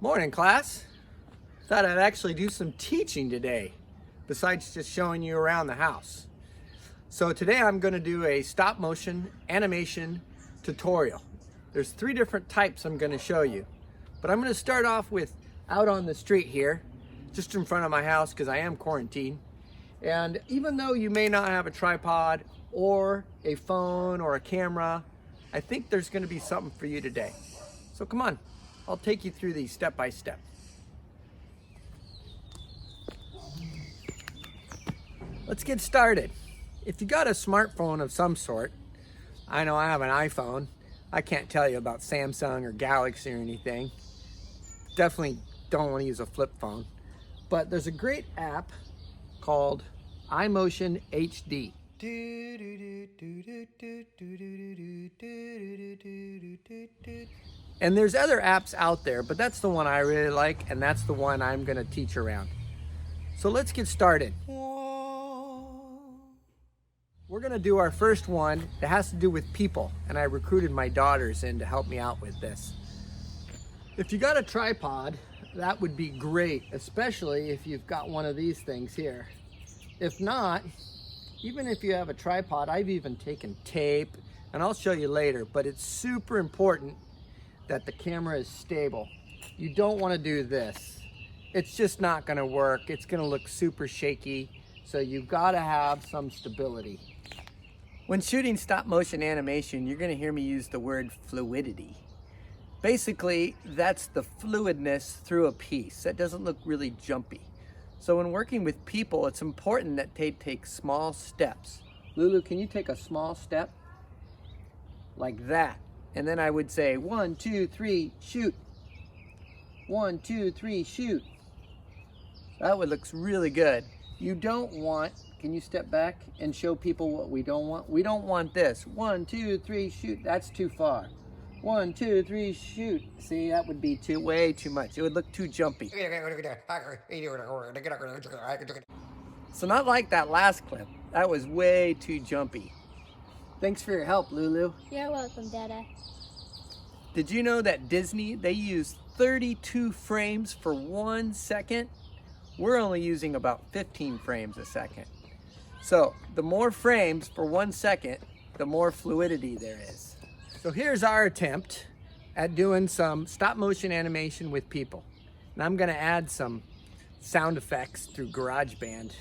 Morning, class. Thought I'd actually do some teaching today, besides just showing you around the house. So today I'm going to do a stop motion animation tutorial. There's 3 different types I'm going to show you, but I'm going to start off with out on the street here, just in front of my house because I am quarantined. And even though you may not have a tripod or a phone or a camera, I think there's going to be something for you today. So come on, I'll take you through these step by step. Let's get started. If you got a smartphone of some sort, I know I have an iPhone. I can't tell you about Samsung or Galaxy or anything. Definitely don't want to use a flip phone. But there's a great app called iMotion HD. And there's other apps out there, but that's the one I really like, and that's the one I'm going to teach around. So let's get started. We're going to do our first one that has to do with people, and I recruited my daughters in to help me out with this. If you got a tripod, that would be great, especially if you've got one of these things here. If not, even if you have a tripod, I've even taken tape, and I'll show you later, but it's super important that the camera is stable. You don't want to do this. It's just not going to work. It's going to look super shaky, so you've got to have some stability. When shooting stop motion animation, you're going to hear me use the word fluidity. Basically, that's the fluidness through a piece. That doesn't look really jumpy. So when working with people, it's important that they take small steps. Lulu, can you take a small step? Like that. And then I would say, 1, 2, 3, shoot. 1, 2, 3, shoot. That would look really good. You don't want, can you step back and show people what we don't want? We don't want this. 1, 2, 3, shoot. That's too far. 1, 2, 3, shoot. See, that would be way too much. It would look too jumpy. So not like that last clip. That was way too jumpy. Thanks for your help, Lulu. You're welcome, Dada. Did you know that Disney, they use 32 frames for 1 second? We're only using about 15 frames a second. So the more frames for 1 second, the more fluidity there is. So here's our attempt at doing some stop motion animation with people. And I'm gonna add some sound effects through GarageBand.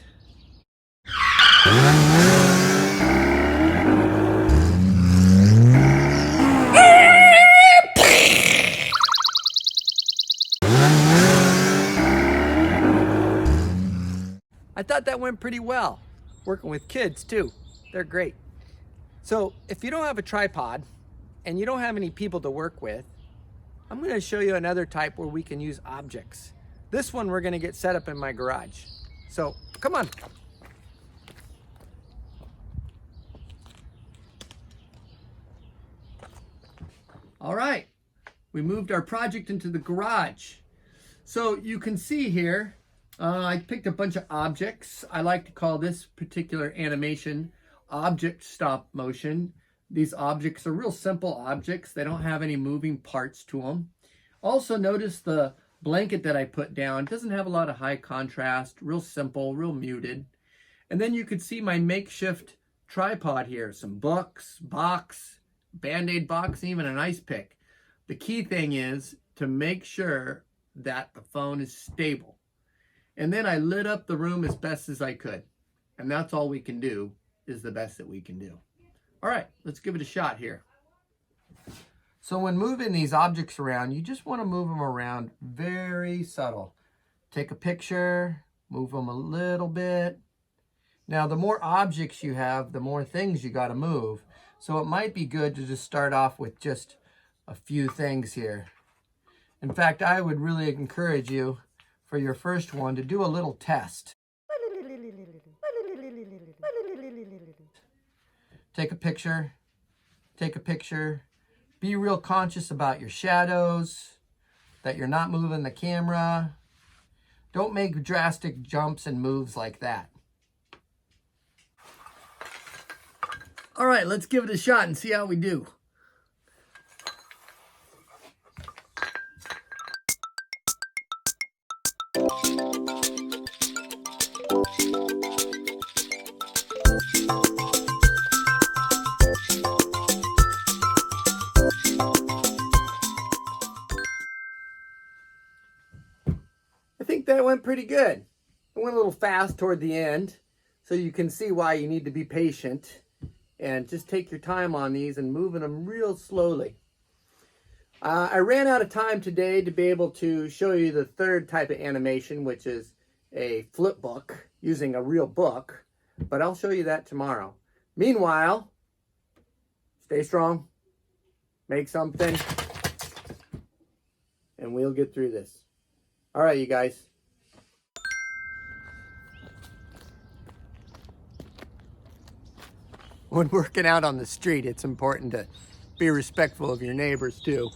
I thought that went pretty well. Working with kids too, they're great. So if you don't have a tripod and you don't have any people to work with, I'm going to show you another type where we can use objects. This one we're going to get set up in my garage. So come on. All right, we moved our project into the garage. So you can see here, I picked a bunch of objects. I like to call this particular animation object stop motion. These objects are real simple objects. They don't have any moving parts to them. Also notice the blanket that I put down. It doesn't have a lot of high contrast, real simple, real muted. And then you could see my makeshift tripod here. Some books, box, Band-Aid box, even an ice pick. The key thing is to make sure that the phone is stable. And then I lit up the room as best as I could. And that's all we can do, is the best that we can do. All right, let's give it a shot here. So when moving these objects around, you just want to move them around very subtle. Take a picture, move them a little bit. Now, the more objects you have, the more things you got to move. So it might be good to just start off with just a few things here. In fact, I would really encourage you for your first one to do a little test. Take a picture, be real conscious about your shadows, that you're not moving the camera. Don't make drastic jumps and moves like that. All right, let's give it a shot and see how we do. that went pretty good. It went a little fast toward the end, so you can see why you need to be patient and just take your time on these and moving them real slowly. I ran out of time today to be able to show you the third type of animation, which is a flip book using a real book, but I'll show you that tomorrow. Meanwhile, stay strong, make something, and we'll get through this. All right, you guys. When working out on the street, it's important to be respectful of your neighbors too.